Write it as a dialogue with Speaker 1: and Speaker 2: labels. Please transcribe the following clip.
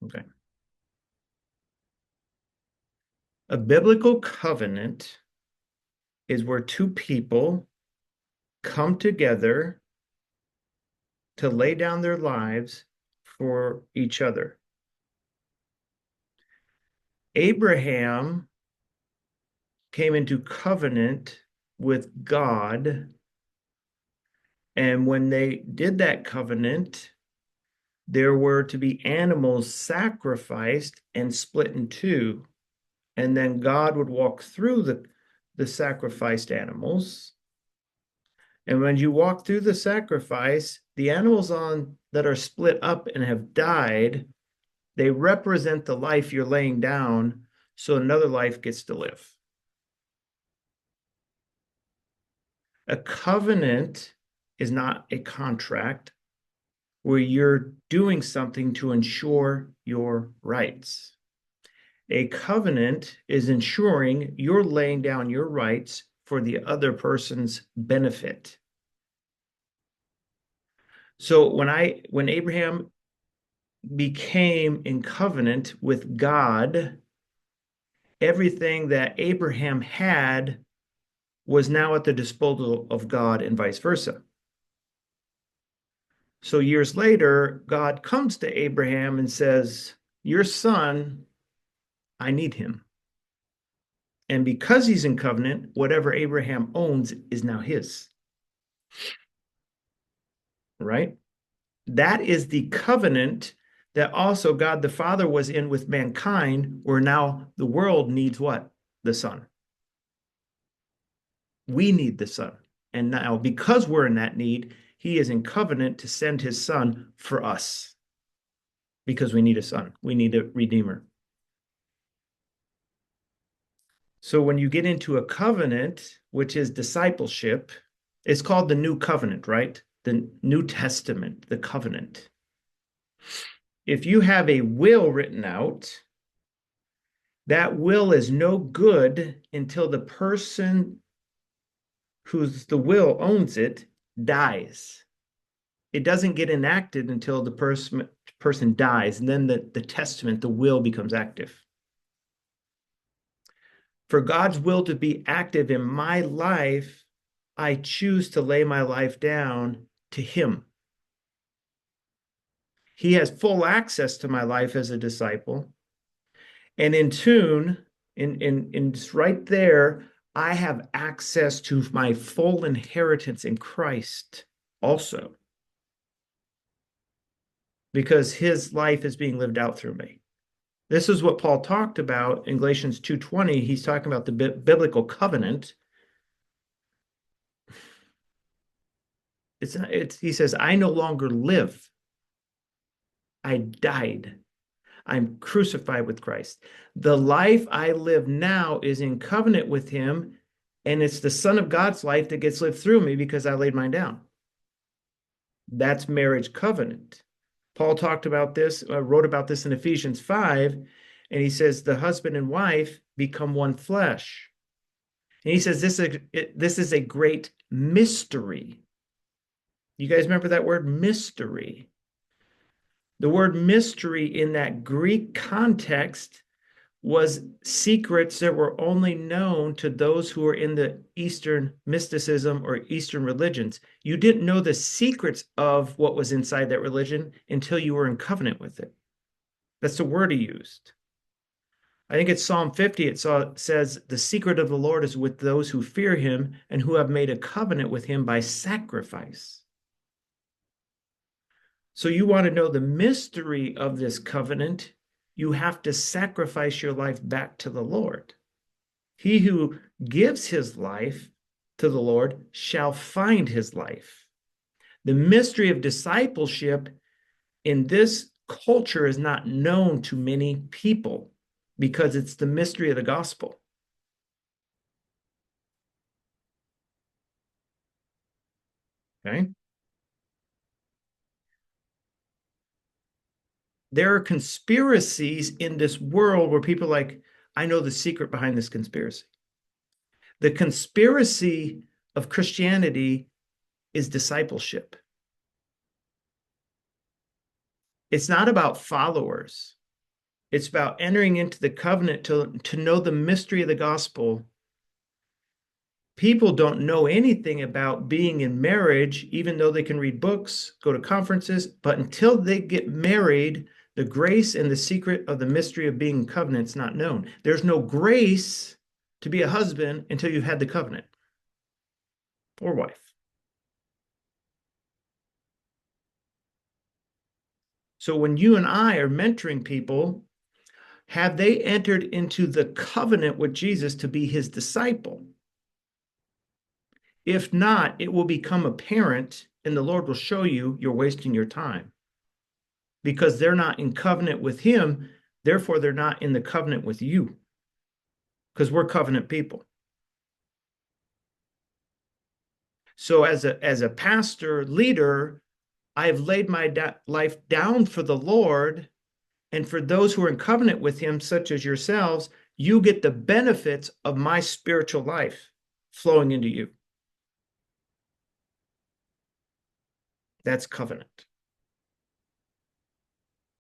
Speaker 1: Okay. A biblical covenant is where two people come together to lay down their lives for each other. Abraham came into covenant with God, and when they did that covenant, there were to be animals sacrificed and split in two. And then God would walk through the sacrificed animals. And when you walk through the sacrifice, the animals on that are split up and have died, they represent the life you're laying down so another life gets to live. A covenant is not a contract where you're doing something to ensure your rights. A covenant is ensuring you're laying down your rights for the other person's benefit. So when Abraham became in covenant with God, everything that Abraham had was now at the disposal of God and vice versa. So years later, God comes to Abraham and says, your son, I need him. And because he's in covenant, whatever Abraham owns is now his. Right? That is the covenant that also God the Father was in with mankind, where now the world needs what? The Son. We need the Son. And now, because we're in that need, he is in covenant to send his Son for us because we need a Son. We need a Redeemer. So when you get into a covenant, which is discipleship, it's called the New Covenant, right? The New Testament, the covenant. If you have a will written out, that will is no good until the person whose the will owns it dies. It doesn't get enacted until the person dies, and then the testament, the will, becomes active. For God's will to be active in my life, I choose to lay my life down to him. He has full access to my life as a disciple. And in tune, in right there, I have access to my full inheritance in Christ also, because his life is being lived out through me. This is what Paul talked about in Galatians 2:20. He's talking about the biblical covenant. He says, I no longer live. I died. I'm crucified with Christ. The life I live now is in covenant with him, and it's the Son of God's life that gets lived through me because I laid mine down. That's marriage covenant. Paul talked about this, wrote about this in Ephesians 5, and he says the husband and wife become one flesh. And he says this is a great mystery. You guys remember that word mystery? The word mystery in that Greek context was secrets that were only known to those who were in the Eastern mysticism or Eastern religions. You didn't know the secrets of what was inside that religion until you were in covenant with it. That's the word he used. I think it's Psalm 50. It says, the secret of the Lord is with those who fear him and who have made a covenant with him by sacrifice. So you want to know the mystery of this covenant, you have to sacrifice your life back to the Lord. He who gives his life to the Lord shall find his life. The mystery of discipleship in this culture is not known to many people because it's the mystery of the gospel. Okay? There are conspiracies in this world where people are like, I know the secret behind this conspiracy. The conspiracy of Christianity is discipleship. It's not about followers. It's about entering into the covenant to know the mystery of the gospel. People don't know anything about being in marriage, even though they can read books, go to conferences, but until they get married, the grace and the secret of the mystery of being in covenant is not known. There's no grace to be a husband until you've had the covenant or wife. So when you and I are mentoring people, have they entered into the covenant with Jesus to be his disciple? If not, it will become apparent, and the Lord will show you you're wasting your time because they're not in covenant with him. Therefore, they're not in the covenant with you because we're covenant people. So as a pastor leader, I've laid my life down for the Lord. And for those who are in covenant with him, such as yourselves, you get the benefits of my spiritual life flowing into you. That's covenant.